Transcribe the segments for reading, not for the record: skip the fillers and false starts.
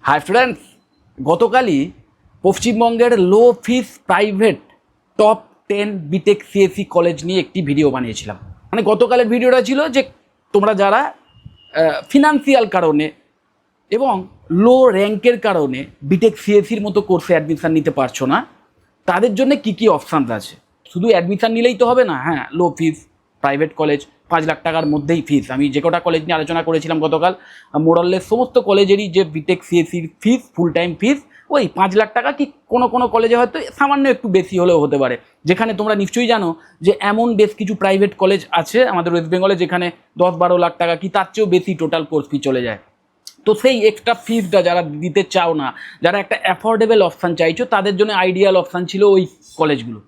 High friends, গতকালই পশ্চিমবঙ্গের low fees private top 10 BTech CSC college নিয়ে একটি ভিডিও বানিয়েছিলাম। মানে গতকালের ভিডিওটা ছিল যে তোমরা যারা ফিনান্সিয়াল কারণে এবং লো র্যাঙ্কের কারণে বিটেক সিএসসির মতো কোর্সে অ্যাডমিশান নিতে পারছো না, তাদের জন্য কী কী অপশানস আছে। শুধু অ্যাডমিশান নিলেই তো হবে না। হ্যাঁ, লো ফিস প্রাইভেট কলেজ, 5 লাখ টাকার মধ্যেই ফিস। আমি যে কটা কলেজ নিয়ে আলোচনা করেছিলাম গতকাল, মোরালের সমস্ত কলেজেরই যে বিটেক সিএসসির ফিস, ফুল টাইম ফিস ওই 5 লাখ টাকা, কি কোনো কোনো কলেজে হয়তো সামান্য একটু বেশি হলেও হতে পারে। যেখানে তোমরা নিশ্চয়ই জানো যে এমন বেশ কিছু প্রাইভেট কলেজ আছে আমাদের ওয়েস্ট বেঙ্গলে যেখানে 10-12 লাখ টাকা কি তার চেয়েও বেশি টোটাল কোর্স ফি চলে যায়। তো সেই এক্সট্রা ফিসটা যারা দিতে চাও না, যারা একটা অ্যাফোর্ডেবল অপশান চাইছো, তাদের জন্য আইডিয়াল অপশান ছিল ওই কলেজগুলো।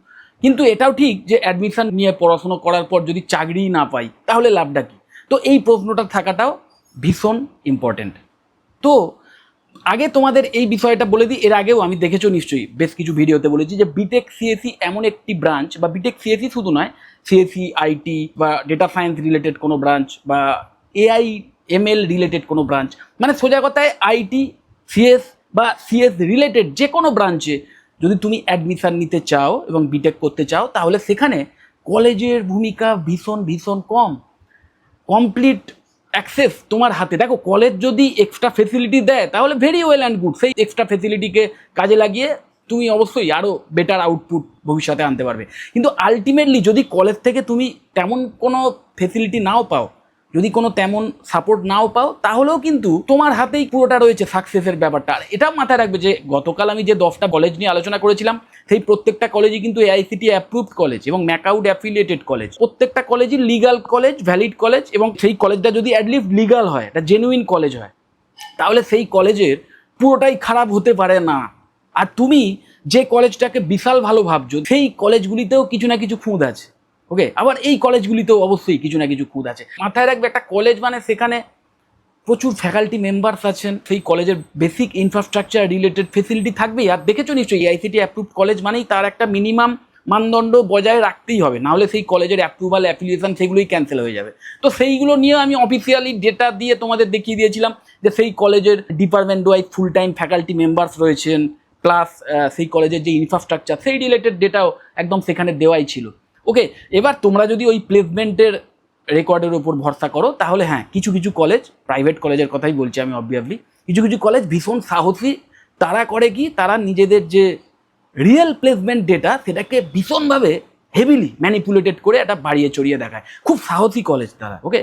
কিন্তু এটাও ঠিক যে অ্যাডমিশান নিয়ে পড়াশুনো করার পর যদি চাকরিই না পাই তাহলে লাভটা কী? তো এই প্রশ্নটা থাকাটাও ভীষণ ইম্পর্টেন্ট। তো আগে তোমাদের এই বিষয়টা বলে দিই, এর আগেও আমি দেখেছো নিশ্চয়ই বেশ কিছু ভিডিওতে বলেছি যে বিটেক সিএসসি এমন একটি ব্রাঞ্চ, বা বিটেক সিএসসি শুধু নয়, সিএসসি আইটি বা ডেটা সায়েন্স রিলেটেড কোনো ব্রাঞ্চ বা এআই এমএল রিলেটেড কোনো ব্রাঞ্চ, মানে সোজা কথায় আইটি, সিএস বা সিএস রিলেটেড যে কোনো ব্রাঞ্চে যদি তুমি অ্যাডমিশান নিতে চাও এবং বিটেক করতে চাও, তাহলে সেখানে কলেজের ভূমিকা ভীষণ ভীষণ কম। কমপ্লিট অ্যাক্সেস তোমার হাতে। দেখো, কলেজ যদি এক্সট্রা ফেসিলিটি দেয় তাহলে ভেরি ওয়েল অ্যান্ড গুড, সেই এক্সট্রা ফেসিলিটিকে কাজে লাগিয়ে তুমি অবশ্যই আরও বেটার আউটপুট ভবিষ্যতে আনতে পারবে। কিন্তু আলটিমেটলি যদি কলেজ থেকে তুমি তেমন কোনো ফেসিলিটি নাও পাও, যদি কোনো তেমন সাপোর্ট নাও পাও, তাহলেও কিন্তু তোমার হাতেই পুরোটা রয়েছে সাকসেসের ব্যাপারটা। আর এটাও মাথায় রাখবে যে গতকাল আমি যে 10টা কলেজ নিয়ে আলোচনা করেছিলাম, সেই প্রত্যেকটা কলেজই কিন্তু এআইসিটি অ্যাপ্রুভড কলেজ এবং ম্যাকআউট অ্যাফিলিয়েটেড কলেজ। প্রত্যেকটা কলেজই লিগাল কলেজ, ভ্যালিড কলেজ, এবং সেই কলেজটা যদি অ্যাটলিস্ট লিগাল হয়, একটা জেনুইন কলেজ হয়, তাহলে সেই কলেজের পুরোটাই খারাপ হতে পারে না। আর তুমি যে কলেজটাকে বিশাল ভালো ভাবছো, সেই কলেজগুলিতেও কিছু না কিছু খুঁত আছে। ওকে, আবার এই কলেজগুলিতেও অবশ্যই কিছু না কিছু খুঁত আছে। মাথায় রাখবে, একটা কলেজ মানে সেখানে প্রচুর ফ্যাকাল্টি মেম্বার্স আছেন, সেই কলেজের বেসিক ইনফ্রাস্ট্রাকচার রিলেটেড ফেসিলিটি থাকবেই। আর দেখেছো নিশ্চয়ই এআইসিটি অ্যাপ্রুভড কলেজ মানেই তার একটা মিনিমাম মানদণ্ড বজায় রাখতেই হবে, নাহলে সেই কলেজের অ্যাপ্রুভাল অ্যাপ্লিকেশন সেগুলোই ক্যান্সেল হয়ে যাবে। তো সেইগুলো নিয়ে আমি অফিসিয়ালি ডেটা দিয়ে তোমাদের দেখিয়ে দিয়েছিলাম যে সেই কলেজের department wise full time faculty members রয়েছেন, প্লাস সেই কলেজের যে ইনফ্রাস্ট্রাকচার সেই রিলেটেড ডেটাও একদম সেখানে দেওয়াই ছিল। ওকে, এবার তোমরা যদি ওই প্লেসমেন্টের রেকর্ডের উপর ভরসা করো, তাহলে হ্যাঁ, কিছু কিছু কলেজ, প্রাইভেট কলেজের কথাই বলছি আমি অবভিয়াসলি, কিছু কিছু কলেজ ভীষণ সাহসী। তারা করে কি, তারা নিজেদের যে রিয়েল প্লেসমেন্ট ডেটা সেটাকে ভীষণভাবে হেভিলি ম্যানিপুলেটেড করে একটা বাড়িয়ে চড়িয়ে দেখায়। খুব সাহসী কলেজ তারা। ওকে,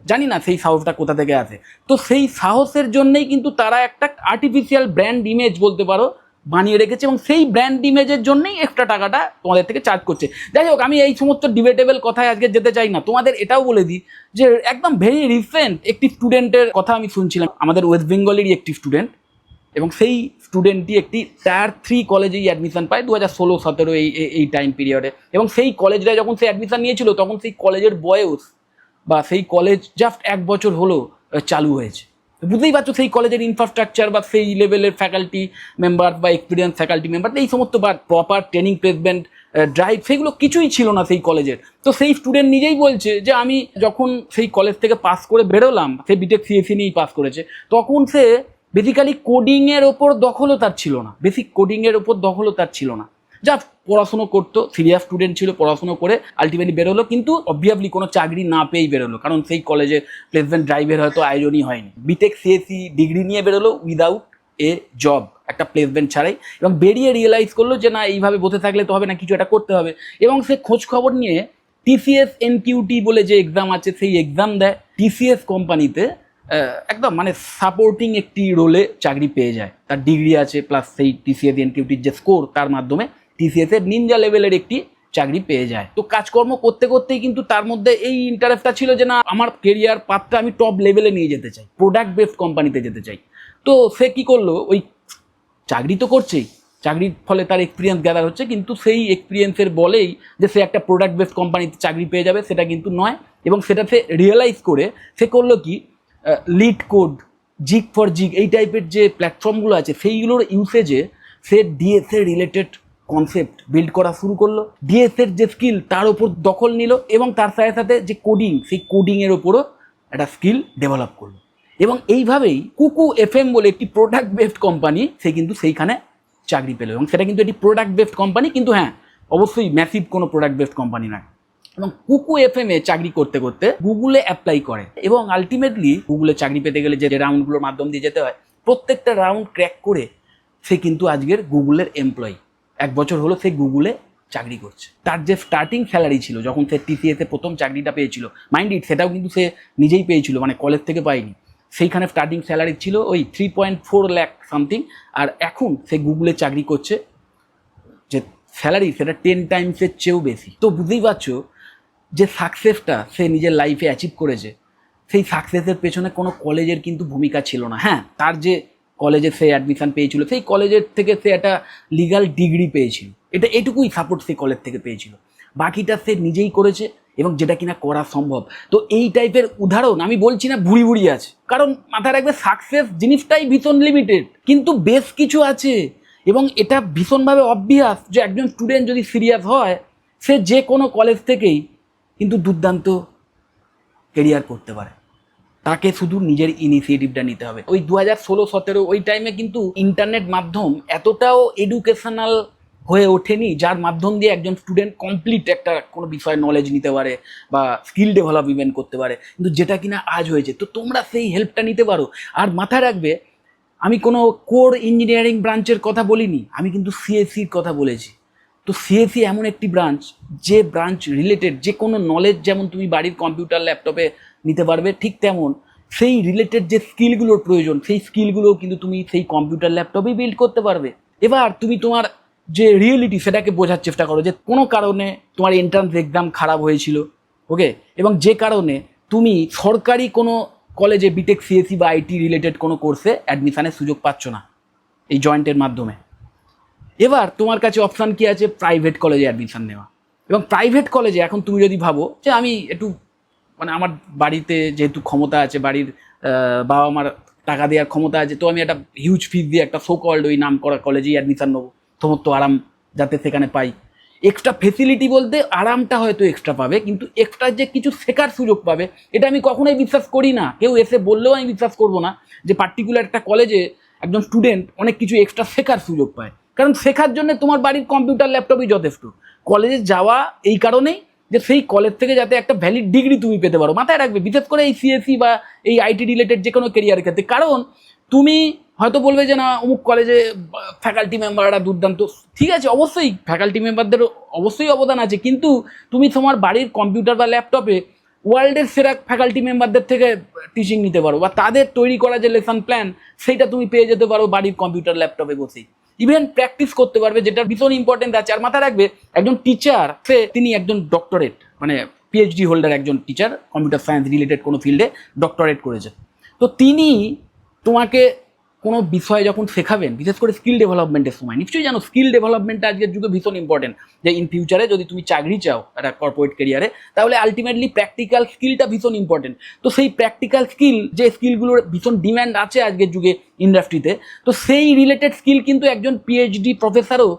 জানি না সেই সাহসটা কোথা থেকে আসে। তো সেই সাহসের জন্যেই কিন্তু তারা একটা আর্টিফিশিয়াল ব্র্যান্ড ইমেজ বলতে পারো বানিয়ে রেখেছে, এবং সেই ব্র্যান্ড ইমেজের জন্যই এক্সট্রা টাকাটা তোমাদের থেকে চার্জ করছে। যাই হোক, আমি এই সমস্ত ডিবেটেবল কথায় আজকে যেতে চাই না। তোমাদের এটাও বলে দিই যে একদম ভেরি রিসেন্ট একটি স্টুডেন্টের কথা আমি শুনছিলাম, আমাদের ওয়েস্ট বেঙ্গলেরই একটি স্টুডেন্ট, এবং সেই স্টুডেন্টটি একটি টায়ার 3 কলেজেই অ্যাডমিশন পায় 2016-17 এই টাইম পিরিয়ডে। এবং সেই কলেজটা যখন সে অ্যাডমিশন নিয়েছিল, তখন সেই কলেজের বয়স বা সেই কলেজ জাস্ট 1 বছর হলো চালু হয়েছে। বুঝতেই পারছো সেই কলেজের ইনফ্রাস্ট্রাকচার বা সেই লেভেলের ফ্যাকাল্টি মেম্বার বা এক্সপিরিয়েন্স ফ্যাকাল্টি মেম্বার, এই সমস্ত বা প্রপার ট্রেনিং প্লেসমেন্ট ড্রাইভ, সেগুলো কিছুই ছিল না সেই কলেজের। তো সেই স্টুডেন্ট নিজেই বলছে যে আমি যখন সেই কলেজ থেকে পাস করে বেরোলাম, সে বিটেক সিএসসি নিয়েই পাস করেছে, তখন সে বেসিক্যালি কোডিংয়ের ওপর দখলও তার ছিল না, বেসিক কোডিংয়ের ওপর দখলও তার ছিল না। যা পড়াশুনো করতো, সিরিয়াস স্টুডেন্ট ছিল, পড়াশুনো করে আলটিমেটলি বেরোলো, কিন্তু অবভিয়াসলি কোনো চাকরি না পেয়েই বেরোলো, কারণ সেই কলেজে প্লেসমেন্ট ড্রাইভের হয়তো আয়োজনই হয়নি। বিটেক সিএসসি ডিগ্রি নিয়ে বেরোলো উইদাউট এ জব, একটা প্লেসমেন্ট ছাড়াই, এবং বেরিয়ে রিয়েলাইজ করলো যে না, এইভাবে বসে থাকলে তো হবে না, কিছু একটা করতে হবে। এবং সে খোঁজ খবর নিয়ে টিসিএস এনকিউটি বলে যে এক্সাম আছে, সেই এক্সাম দেয়। টিসিএস কোম্পানিতে একদম মানে সাপোর্টিং একটি রোলে চাকরি পেয়ে যায়। তার ডিগ্রি আছে, প্লাস সেই টিসিএস এনকিউটির যে স্কোর, তার মাধ্যমে টিসিএসের নিনজা লেভেলের একটি চাকরি পেয়ে যায়। তো কাজকর্ম করতে করতেই কিন্তু তার মধ্যে এই ইন্টারেস্টটা ছিল যে না, আমার কেরিয়ার পাথটা আমি টপ লেভেলে নিয়ে যেতে চাই, প্রোডাক্ট বেসড কোম্পানিতে যেতে চাই। তো সে কী করলো, ওই চাকরি তো করছেই, চাকরির ফলে তার এক্সপিরিয়েন্স গ্যাদার হচ্ছে, কিন্তু সেই এক্সপিরিয়েন্সের বলেই যে সে একটা প্রোডাক্ট বেসড কোম্পানিতে চাকরি পেয়ে যাবে, সেটা কিন্তু নয়। এবং সেটা সে রিয়েলাইজ করে সে করলো কি, লিড কোড, জিগ ফর জিগ, এই টাইপের যে প্ল্যাটফর্মগুলো আছে, সেইগুলোর ইউসেজে সে ডিএসএ রিলেটেড কনসেপ্ট বিল্ড করা শুরু করলো। ডিএসএর যে স্কিল তার ওপর দখল নিল, এবং তার সাথে সাথে যে কোডিং, সেই কোডিংয়ের ওপরও একটা স্কিল ডেভেলপ করলো। এবং এইভাবেই কুকু এফএম বলে একটি প্রোডাক্ট বেসড কোম্পানি, সে কিন্তু সেইখানে চাকরি পেল, এবং সেটা কিন্তু একটি প্রোডাক্ট বেসড কোম্পানি, কিন্তু হ্যাঁ অবশ্যই ম্যাসিভ কোনো প্রোডাক্ট বেসড কোম্পানি নয়। এবং কুকু এফএম এ চাকরি করতে করতে গুগলে অ্যাপ্লাই করে, এবং আলটিমেটলি গুগলে চাকরি পেতে গেলে যে রাউন্ডগুলোর মাধ্যম দিয়ে যেতে হয়, প্রত্যেকটা রাউন্ড ক্র্যাক করে সে কিন্তু আজকের গুগলের এমপ্লয়ি। 1 বছর হলো সে গুগলে চাকরি করছে। তার যে স্টার্টিং স্যালারি ছিল যখন সে টিসিএসে প্রথম চাকরিটা পেয়েছিল, মাইন্ড ইট সেটাও কিন্তু সে নিজেই পেয়েছিল, মানে কলেজ থেকে পায়নি, সেইখানে স্টার্টিং স্যালারি ছিল ওই 3.4 লাখ সামথিং। আর এখন সে গুগলে চাকরি করছে, যে স্যালারি সেটা 10 টাইমসের চেয়েও বেশি। তো বুঝতেই পারছো যে সাকসেসটা সে নিজের লাইফে অ্যাচিভ করেছে, সেই সাকসেসের পেছনে কোনো কলেজের কিন্তু ভূমিকা ছিল না। হ্যাঁ, তার যে কলেজে সে অ্যাডমিশন পেয়েছিল, সেই কলেজের থেকে সে একটা লিগাল ডিগ্রি পেয়েছিল, এটুকুই সাপোর্ট সে কলেজ থেকে পেয়েছিল, বাকিটা সে নিজেই করেছে, এবং যেটা কিনা করা সম্ভব। তো এই টাইপের উদাহরণ আমি বলছি না ভুড়ি ভুড়ি আছে, কারণ মাথায় রাখবে সাকসেস জিনিসটাই ভীষণ লিমিটেড, কিন্তু বেশ কিছু আছে, এবং এটা ভীষণভাবে অবভিয়াস যে একজন স্টুডেন্ট যদি সিরিয়াস হয়, সে যে কোনো কলেজ থেকেই কিন্তু দুর্দান্ত কেরিয়ার করতে পারে। তাকে শুধু নিজের ইনিশিয়েটিভটা নিতে হবে। ওই 2016-17 ওই টাইমে কিন্তু ইন্টারনেট মাধ্যম এতটাও এডুকেশনাল হয়ে ওঠেনি, যার মাধ্যম দিয়ে একজন স্টুডেন্ট কমপ্লিট একটা কোনো বিষয়ে নলেজ নিতে পারে বা স্কিল ডেভেলপমেন্ট করতে পারে, কিন্তু যেটা কিনা আজ হয়েছে। তো তোমরা সেই হেল্পটা নিতে পারো। আর মাথায় রাখবে, আমি কোনো কোর ইঞ্জিনিয়ারিং ব্রাঞ্চের কথা বলিনি, আমি কিন্তু সিএসসির কথা বলেছি। তো সিএসসি এমন একটি ব্রাঞ্চ, যে ব্রাঞ্চ রিলেটেড যে কোনো নলেজ যেমন তুমি বাড়ির কম্পিউটার ল্যাপটপে নিতে পারবে, ঠিক তেমন সেই রিলেটেড যে স্কিলগুলোর প্রয়োজন, সেই স্কিলগুলোও কিন্তু তুমি সেই কম্পিউটার ল্যাপটপেই বিল্ড করতে পারবে। এবার তুমি তোমার যে রিয়েলিটি সেটাকে বোঝার চেষ্টা করো, যে কোনো কারণে তোমার এন্ট্রান্স এক্সাম খারাপ হয়েছিল, ওকে, এবং যে কারণে তুমি সরকারি কোনো কলেজে বিটেক সিএসসি বা আইটি রিলেটেড কোনো কোর্সে অ্যাডমিশানের সুযোগ পাচ্ছ না এই জয়েন্টের মাধ্যমে। এবার তোমার কাছে অপশান কি আছে? প্রাইভেট কলেজে অ্যাডমিশান নেওয়া। এবং প্রাইভেট কলেজে এখন তুমি যদি ভাবো যে আমি একটু, মানে আমার বাড়িতে যেহেতু ক্ষমতা আছে, বাড়ির বাবা মার টাকা দেওয়ার ক্ষমতা আছে, তো আমি একটা হিউজ ফিস দিয়ে একটা সো কল্ড ওই নাম করা কলেজেই অ্যাডমিশান নেবো, সমস্ত আরাম যাতে সেখানে পাই। এক্সট্রা ফেসিলিটি বলতে আরামটা হয়তো এক্সট্রা পাবে, কিন্তু এক্সট্রা যে কিছু শেখার সুযোগ পাবে, এটা আমি কখনোই বিশ্বাস করি না। কেউ এসে বললেও আমি বিশ্বাস করবো না যে পার্টিকুলার একটা কলেজে একজন স্টুডেন্ট অনেক কিছু এক্সট্রা শেখার সুযোগ পায়। কারণ শেখার জন্য তোমার বাড়ির কম্পিউটার ল্যাপটপই যথেষ্ট। কলেজে যাওয়া এই কারণেই যে সেই কলেজ থেকে যাতে একটা ভ্যালিড ডিগ্রি তুমি পেতে পারো। মাথায় রাখবে, বিশেষ করে এই সিএসসি বা এই আইটি রিলেটেড যে কোনো কেরিয়ারের ক্ষেত্রে। কারণ তুমি হয়তো বলবে যে না, অমুক কলেজে ফ্যাকাল্টি মেম্বাররা দুর্দান্ত, ঠিক আছে, অবশ্যই ফ্যাকাল্টি মেম্বারদের অবশ্যই অবদান আছে, কিন্তু তুমি তোমার বাড়ির কম্পিউটার বা ল্যাপটপে ওয়ার্ল্ডের সেরা ফ্যাকাল্টি মেম্বারদের থেকে টিচিং নিতে পারো, বা তাদের তৈরি করা যে লেসন প্ল্যান সেইটা তুমি পেয়ে যেতে পারো বাড়ির কম্পিউটার ল্যাপটপে বসেই। ইভেন প্র্যাকটিস করতে পারবে, যেটা ভীষণ ইম্পর্টেন্ট আছে। আর মাথায় রাখবে, একজন টিচার তিনি একজন ডক্টরেট, মানে পিএইচডি হোল্ডার একজন টিচার, কম্পিউটার সায়েন্স রিলেটেড কোনো ফিল্ডে ডক্টরেট করেছে, তো তিনি তোমাকে কোনো বিষয় যখন শেখাবেন, বিশেষ করে স্কিল ডেভেলপমেন্টের সময়, নিশ্চয়ই জানো স্কিল ডেভেলপমেন্টটা আজকের যুগে ভীষণ ইম্পর্টেন্ট। যে ইন ফিউচারে যদি তুমি চাকরি চাও একটা কর্পোরেট ক্যারিয়ারে, তাহলে আলটিমেটলি প্র্যাকটিক্যাল স্কিলটা ভীষণ ইম্পর্টেন্ট। তো সেই প্র্যাকটিক্যাল স্কিল, যে স্কিলগুলোর ভীষণ ডিম্যান্ড আছে আজকের যুগে ইন্ডাস্ট্রিতে, তো সেই রিলেটেড স্কিল কিন্তু একজন পিএইচডি প্রফেসরও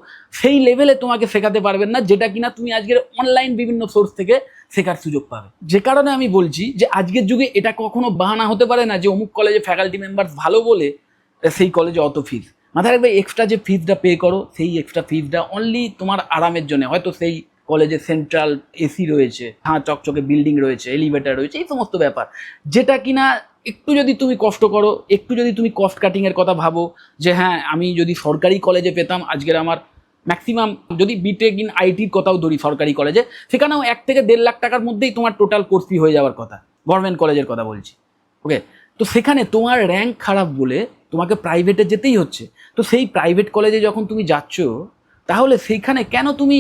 সেই লেভেলে তোমাকে শেখাতে পারবেন না, যেটা কিনা তুমি আজকের অনলাইন বিভিন্ন সোর্স থেকে শেখার সুযোগ পাবে। যে কারণে আমি বলছি যে আজকের যুগে এটা কখনো বাহানা হতে পারে না যে অমুক কলেজে ফ্যাকাল্টি মেম্বার ভালো বলে সেই কলেজে অত ফিস। মাথায় রাখবে, এক্সট্রা যে ফিসটা পে করো, সেই এক্সট্রা ফিসটা অনলি তোমার আরামের জন্য। হয়তো সেই কলেজে সেন্ট্রাল এসি রয়েছে, হ্যাঁ, চকচকে বিল্ডিং রয়েছে, এলিভেটার রয়েছে, এই সমস্ত ব্যাপার, যেটা কিনা একটু যদি তুমি কষ্ট করো, একটু যদি তুমি কস্ট কাটিংয়ের কথা ভাবো, যে হ্যাঁ আমি যদি সরকারি কলেজে পেতাম, আজকের আমার ম্যাক্সিমাম, যদি বিটেক ইন আইটির কথাও ধরি সরকারি কলেজে, সেখানেও 1 থেকে 1.5 লাখ টাকার মধ্যেই তোমার টোটাল কোর্স ফি হয়ে যাওয়ার কথা, গভর্নমেন্ট কলেজের কথা বলছি, ওকে। তো সেখানে তোমার র্যাঙ্ক খারাপ বলে তোমাকে প্রাইভেটে যেতেই হচ্ছে। তো সেই প্রাইভেট কলেজে যখন তুমি যাচ্ছ, তাহলে সেইখানে কেন তুমি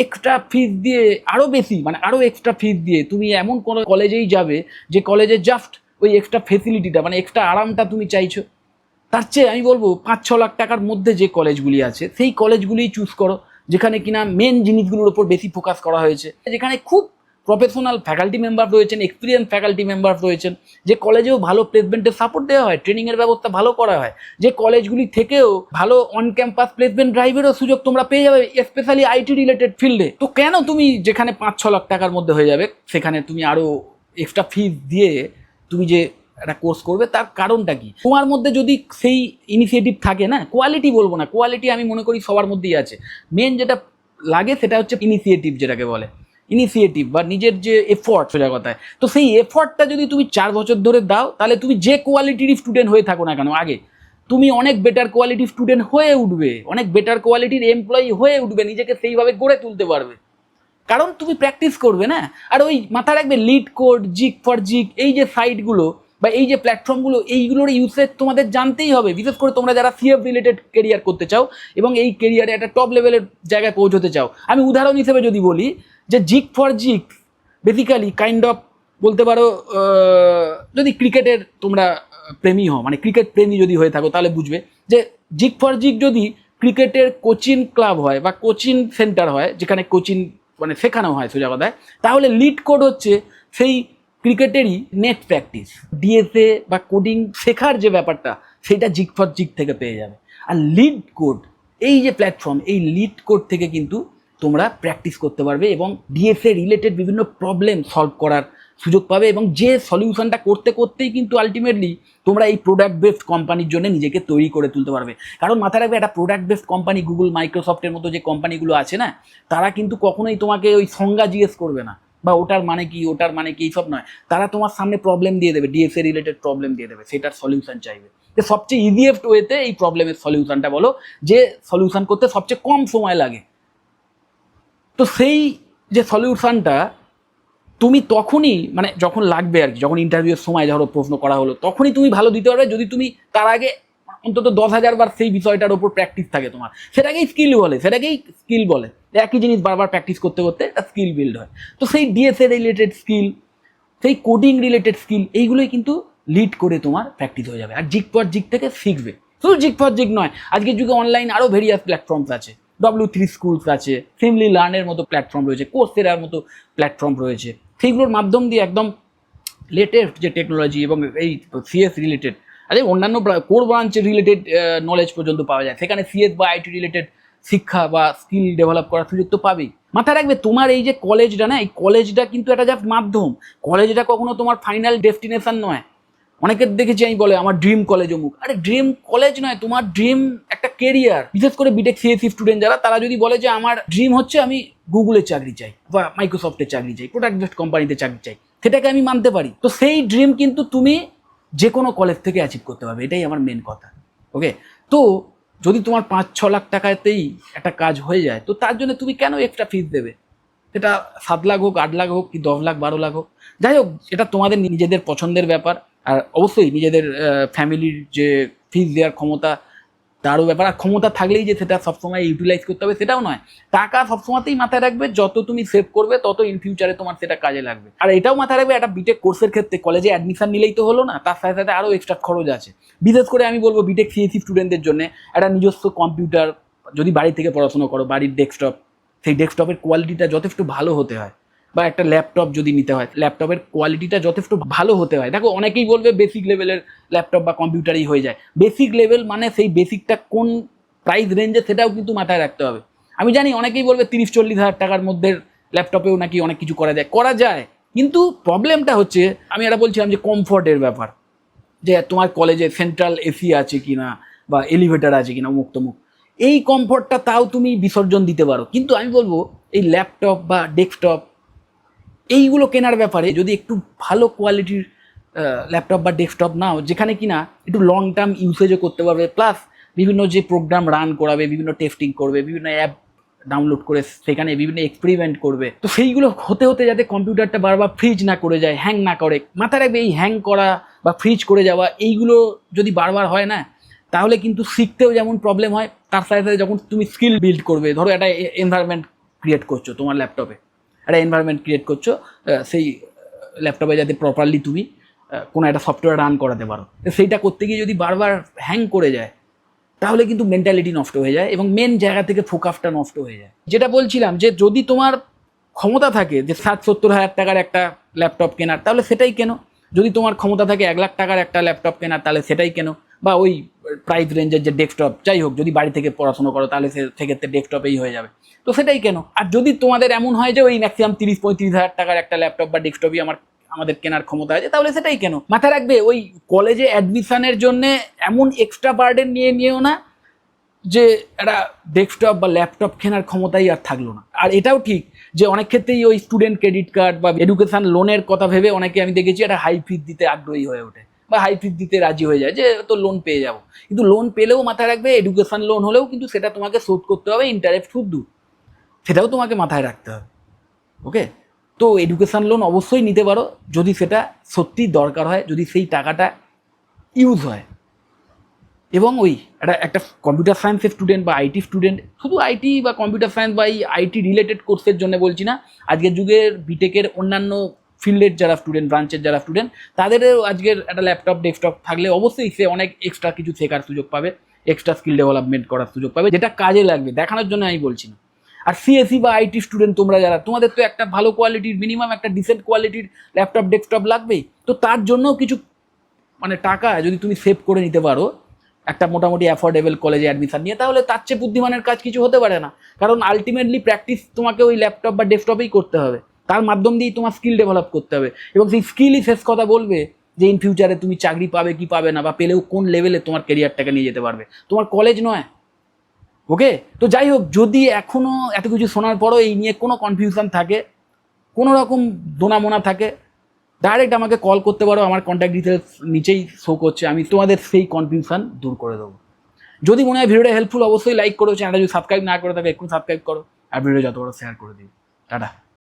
এক্সট্রা ফিস দিয়ে, আরও বেশি, মানে আরও এক্সট্রা ফিস দিয়ে তুমি এমন কোনো কলেজেই যাবে যে কলেজে জাস্ট ওই এক্সট্রা ফেসিলিটিটা, মানে এক্সট্রা আরামটা তুমি চাইছো? তার চেয়ে আমি বলবো 5-6 লাখ টাকার মধ্যে যে কলেজগুলি আছে, সেই কলেজগুলিই চুজ করো, যেখানে কিনা মেন জিনিসগুলোর উপর বেশি ফোকাস করা হয়েছে, যেখানে খুব প্রফেশনাল ফ্যাকাল্টি মেম্বার রয়েছেন, এক্সপিরিয়েন্স ফ্যাকাল্টি মেম্বার রয়েছেন, যে কলেজেও ভালো প্লেসমেন্টের সাপোর্ট দেওয়া হয়, ট্রেনিংয়ের ব্যবস্থা ভালো করা হয়, যে কলেজগুলি থেকেও ভালো অন ক্যাম্পাস প্লেসমেন্ট ড্রাইভেরও সুযোগ তোমরা পেয়ে যাবে, স্পেশালি আইটি রিলেটেড ফিল্ডে। তো কেন তুমি যেখানে 5-6 লাখ টাকার মধ্যে হয়ে যাবে, সেখানে তুমি আরও এক্সট্রা ফিস দিয়ে তুমি যে একটা কোর্স করবে, তার কারণটা কি? তোমার মধ্যে যদি সেই ইনিশিয়েটিভ থাকে না, কোয়ালিটি বলবো না, কোয়ালিটি আমি মনে করি সবার মধ্যেই আছে, মেন যেটা লাগে সেটা হচ্ছে ইনিশিয়েটিভ, যেটাকে বলে ইনিশিয়েটিভ বা নিজের যে এফোর্ট, সোজা কথায়। তো সেই এফোর্টটা যদি তুমি 4 বছর ধরে দাও, তাহলে তুমি যে কোয়ালিটির স্টুডেন্ট হয়ে থাকো না কেন, আগে তুমি অনেক বেটার কোয়ালিটির স্টুডেন্ট হয়ে উঠবে, অনেক বেটার কোয়ালিটির এমপ্লয়ি হয়ে উঠবে, নিজেকে সেইভাবে গড়ে তুলতে পারবে, কারণ তুমি প্র্যাকটিস করবে না। আর ওই মাথায় রাখবে, লিড কোড, জিগ ফর জিগ, এই যে সাইটগুলো বা এই যে প্ল্যাটফর্মগুলো, এইগুলোর ইউসেজ তোমাদের জানতেই হবে, বিশেষ করে তোমরা যারা সিএফ রিলেটেড কেরিয়ার করতে চাও এবং এই কেরিয়ারে একটা টপ লেভেলের জায়গায় পৌঁছতে চাও। আমি উদাহরণ হিসেবে যদি বলি যে জিগ ফর জিগ বেসিক্যালি কাইন্ড অফ বলতে পারো, যদি ক্রিকেটের তোমরা প্রেমী হও, মানে ক্রিকেট প্রেমী যদি হয়ে থাকো, তাহলে বুঝবে যে জিগ ফর জিগ যদি ক্রিকেটের কোচিং ক্লাব হয় বা কোচিং সেন্টার হয়, যেখানে কোচিং মানে শেখানো হয় সোজা কথায়, তাহলে লিড কোড হচ্ছে সেই ক্রিকেটেরই নেট প্র্যাকটিস, ডিএসএ বা কোডিং শেখার যে ব্যাপারটা, সেটা জিগ ফর জিগ থেকে পেয়ে যাবে। আর লিড কোড, এই যে প্ল্যাটফর্ম, এই লিড কোড থেকে কিন্তু তোমরা প্র্যাকটিস করতে পারবে এবং ডিএসএ রিলেটেড বিভিন্ন প্রবলেম সলভ করার সুযোগ পাবে, এবং যে সলিউশনটা করতে করতেই কিন্তু আলটিমেটলি তোমরা এই প্রোডাক্ট বেসড কোম্পানির জন্য নিজেকে তৈরি করে তুলতে পারবে। কারণ মাথায় রাখবে, একটা প্রোডাক্ট বেসড কোম্পানি, গুগল, মাইক্রোসফটের মতো যে কোম্পানিগুলো আছে না, তারা কিন্তু কখনোই তোমাকে ওই সংজ্ঞা জিজ্ঞেস করবে না, বা ওটার মানে কি, ওটার মানে কি, এইসব নয়। তারা তোমার সামনে প্রবলেম দিয়ে দেবে, ডিএসএ রিলেটেড প্রবলেম দিয়ে দেবে, সেটার সলিউশন চাইবে। তো সবচেয়ে ইজিয়েস্ট ওয়েতে এই প্রবলেমের সলিউশনটা বলো, যে সলিউশন করতে সবচেয়ে কম সময় লাগে। তো সেই যে সলিউশনটা তুমি তখনই, মানে যখন লাগবে আর কি, যখন ইন্টারভিউয়ের সময় ধরো প্রশ্ন করা হলো, তখনই তুমি ভালো দিতে পারবে যদি তুমি তার আগে অন্তত 10,000 বার সেই বিষয়টার ওপর প্র্যাকটিস থাকে তোমার। সেটাকেই স্কিল বলে, সেটাকেই স্কিল বলে। একই জিনিস বারবার প্র্যাকটিস করতে করতে একটা স্কিল বিল্ড হয়। তো সেই ডিএসএ রিলেটেড স্কিল, সেই কোডিং রিলেটেড স্কিল, এইগুলোই কিন্তু লিড করে তোমার প্র্যাকটিস হয়ে যাবে। আর জিগ ফর জিগ থেকে শিখবে, শুধু জিগ ফর জিগ নয়, আজকের যুগে অনলাইন আরও ভেরিয়াস প্ল্যাটফর্মস আছে, W3 স্কুলস আছে, সিমলি লার্নের মতো প্ল্যাটফর্ম রয়েছে, কোর্সেরার মতো প্ল্যাটফর্ম রয়েছে। সেইগুলোর মাধ্যম দিয়ে একদম লেটেস্ট যে টেকনোলজি এবং এই সিএস রিলেটেড, আরে অন্যান্য কোর ব্রাঞ্চের রিলেটেড নলেজ পর্যন্ত পাওয়া যায়, সেখানে সিএস বা আইটি রিলেটেড শিক্ষা বা স্কিল ডেভেলপ করার সুযোগ তো পাবেই। মাথায় রাখবে, তোমার এই যে কলেজটা না, এই কলেজটা কিন্তু একটা জাস্ট মাধ্যম, কলেজটা কখনো তোমার ফাইনাল ডেস্টিনেশন নয়। অনেকের দেখেছি আমি বলে আমার ড্রিম কলেজ অমুক, আরে ড্রিম কলেজ নয়, তোমার ড্রিম একটা কেরিয়ার। বিশেষ করে বিটেক সিএসসি স্টুডেন্ট যারা, তারা যদি বলে যে আমার ড্রিম হচ্ছে আমি গুগলের চাকরি চাই বা মাইক্রোসফটের চাকরি চাই, প্রোডাক্ট বেসড কোম্পানিতে চাকরি চাই, সেটাকে আমি মানতে পারি। তো সেই ড্রিম কিন্তু তুমি যে কোনো কলেজ থেকে অ্যাচিভ করতে পারবে, এটাই আমার মেন কথা। ওকে, তো যদি তোমার 5-6 লাখ টাকাতেই একটা কাজ হয়ে যায়, তো তার জন্য তুমি কেন এক্সট্রা ফিস দেবে? সেটা 7 লাখ হোক, 8 লাখ হোক, কি 10 লাখ, 12 লাখ হোক, যাই হোক, এটা তোমাদের নিজেদের পছন্দের ব্যাপার। আর অবশ্যই নিজেদের ফ্যামিলির যে ফিস দেওয়ার ক্ষমতা, তারও ব্যাপার। আর ক্ষমতা থাকলেই যে সেটা সবসময় ইউটিলাইজ করতে হবে সেটাও নয়, টাকা সবসময়তেই মাথায় রাখবে, যত তুমি সেভ করবে তত ইন ফিউচারে তোমার সেটা কাজে লাগবে। আর এটাও মাথায় রাখবে, একটা বিটেক কোর্সের ক্ষেত্রে কলেজে অ্যাডমিশন নিলেই তো হলো না, তার সাথে সাথে আরও এক্সট্রা খরচ আছে। বিশেষ করে আমি বলবো বিটেক সিএসসি স্টুডেন্টদের জন্য একটা নিজস্ব কম্পিউটার, যদি বাড়ি থেকে পড়াশোনা করো, বাড়ির ডেস্কটপ, সেই ডেস্কটপের কোয়ালিটিটা যথেষ্ট ভালো হতে হয়, বা একটা ল্যাপটপ যদি নিতে হয়, ল্যাপটপের কোয়ালিটিটা যথেষ্ট ভালো হতে হয়। দেখো, অনেকেই বলবে বেসিক লেভেলের ল্যাপটপ বা কম্পিউটারই হয়ে যায়। বেসিক লেভেল মানে সেই বেসিকটা কোন প্রাইস রেঞ্জে, সেটাও কিন্তু মাথায় রাখতে হবে। আমি জানি অনেকেই বলবে 30-40 হাজার টাকার মধ্যে ল্যাপটপেও নাকি অনেক কিছু করা যায়, করা যায়, কিন্তু প্রবলেমটা হচ্ছে, আমি এটা বলছিলাম যে কমফর্টের ব্যাপার, যে তোমার কলেজে সেন্ট্রাল এসি আছে কিনা বা এলিভেটার আছে কিনা, মুক্ত মুখ, এই কমফর্টটা তাও তুমি বিসর্জন দিতে পারো। কিন্তু আমি বলবো এই ল্যাপটপ বা ডেস্কটপ, এইগুলো কেনার ব্যাপারে যদি একটু ভালো কোয়ালিটির ল্যাপটপ বা ডেস্কটপ নাও, যেখানে কিনা একটু লং টার্ম ইউসেজও করতে পারবে, প্লাস বিভিন্ন যে প্রোগ্রাম রান করাবে, বিভিন্ন টেস্টিং করবে, বিভিন্ন অ্যাপ ডাউনলোড করে সেখানে বিভিন্ন এক্সপেরিমেন্ট করবে, তো সেইগুলো হতে হতে যাতে কম্পিউটারটা বারবার ফ্রিজ না করে যায়, হ্যাং না করে। মাথায় রাখবে, এই হ্যাং করা বা ফ্রিজ করে যাওয়া, এইগুলো যদি বারবার হয় না, তাহলে কিন্তু শিখতেও যেমন প্রবলেম হয়, তার সাথে সাথে যখন তুমি স্কিল বিল্ড করবে, ধরো একটা এনভায়রনমেন্ট ক্রিয়েট করছো তোমার ল্যাপটপে, একটা এনভায়রনমেন্ট ক্রিয়েট করছো, সেই ল্যাপটপে যাতে প্রপারলি তুমি কোনো একটা সফটওয়্যার রান করাতে পারো, সেইটা করতে গিয়ে যদি বারবার হ্যাং করে যায়, তাহলে কিন্তু মেন্টালিটি নষ্ট হয়ে যায় এবং মেন জায়গা থেকে ফোকাসটা নষ্ট হয়ে যায়। যেটা বলছিলাম, যে যদি তোমার ক্ষমতা থাকে যে 60-70 হাজার টাকার একটা ল্যাপটপ কেনার, তাহলে সেটাই কেনো। যদি তোমার ক্ষমতা থাকে 1 লাখ টাকার একটা ল্যাপটপ কেনার, তাহলে সেটাই কেনো। বা ওই প্রাইস রেঞ্জের যে ডেস্কটপ, যাই হোক, যদি বাড়ি থেকে পড়াশোনা করো, তাহলে সেক্ষেত্রে ডেস্কটপেই হয়ে যাবে, তো সেটাই কেনো। আর যদি তোমাদের এমন হয় যে ওই ম্যাক্সিমাম 30-35 হাজার টাকার একটা ল্যাপটপ বা ডেস্কটপই আমাদের কেনার ক্ষমতা আছে, তাহলে সেটাই কেন। মাথায় রাখবে ওই কলেজে অ্যাডমিশনের জন্য এমন এক্সট্রা বার্ডেন নিয়েও না যে একটা ডেস্কটপ বা ল্যাপটপ কেনার ক্ষমতাই আর থাকলো না। আর এটাও ঠিক যে অনেক ক্ষেত্রেই ওই স্টুডেন্ট ক্রেডিট কার্ড বা এডুকেশন লোনের কথা ভেবে অনেকে আমি দেখেছি একটা হাই ফিস দিতে আগ্রহী হয়ে ওঠে বা হাই ফিস দিতে রাজি হয়ে যায় যে তো লোন পেয়ে যাবো। কিন্তু লোন পেলেও মাথায় রাখবে এডুকেশন লোন হলেও কিন্তু সেটা তোমাকে শোধ করতে হবে ইন্টারেস্ট শুদ্ধ, সেটাও তোমাকে মাথায় রাখতে হবে। ওকে, তো এডুকেশন লোন অবশ্যই নিতে পারো যদি সেটা সত্যি দরকার হয়, যদি সেই টাকাটা ইউজ হয়। এবং ওই একটা কম্পিউটার সায়েন্সের স্টুডেন্ট বা আইটি স্টুডেন্ট, শুধু আইটি বা কম্পিউটার সায়েন্স বা এই আইটি রিলেটেড কোর্সের জন্য বলছি না, আজকের যুগের বিটেকের অন্যান্য ফিল্ডের যারা স্টুডেন্ট, ব্রাঞ্চের যারা স্টুডেন্ট, তাদেরও আজকের একটা ল্যাপটপ ডেস্কটপ থাকলে অবশ্যই সে অনেক এক্সট্রা কিছু শেখার সুযোগ পাবে, এক্সট্রা স্কিল ডেভেলপমেন্ট করার সুযোগ পাবে, যেটা কাজে লাগবে, দেখানোর জন্য আমি বলছি না। আর সিএসসি বা আইটি স্টুডেন্ট তোমরা যারা, তোমাদের তো একটা ভালো কোয়ালিটির, মিনিমাম একটা ডিসেন্ট কোয়ালিটির ল্যাপটপ ডেস্কটপ লাগবেই। তো তার জন্য কিছু মানে টাকা যদি তুমি সেভ করে নিতে পারো একটা মোটামুটি অ্যাফোর্ডেবল কলেজে অ্যাডমিশন নিয়ে, তাহলে তার চেয়ে বুদ্ধিমানের কাজ কিছু হতে পারে না। কারণ আলটিমেটলি প্র্যাকটিস তোমাকে ওই ল্যাপটপ বা ডেস্কটপেই করতে হবে, তার মাধ্যম দিয়েই তোমার স্কিল ডেভেলপ করতে হবে। এবং সেই স্কিলই শেষ কথা বলবে যে ইন ফিউচারে তুমি চাকরি পাবে কি পাবে না, বা পেলেও কোন লেভেলে তোমার ক্যারিয়ারটাকে নিয়ে যেতে পারবে, তোমার কলেজ নয়। ওকে, তো যাই হোক, যদি এখনও এত কিছু শোনার পরও এই নিয়ে কোনো কনফিউশন থাকে, কোনো রকম দোনামোনা থাকে, ডাইরেক্ট আমাকে কল করতে পারো, আমার কন্ট্যাক্ট ডিটেলস নিচেই শো করছে, আমি তোমাদের সেই কনফিউশন দূর করে দেবো। যদি মনে হয় ভিডিওটা হেল্পফুল, অবশ্যই লাইক করো, চ্যানেলটা যদি সাবস্ক্রাইব না করে থাকে একটু সাবস্ক্রাইব করো, আর ভিডিও যত বড় শেয়ার করে দিও। টাটা।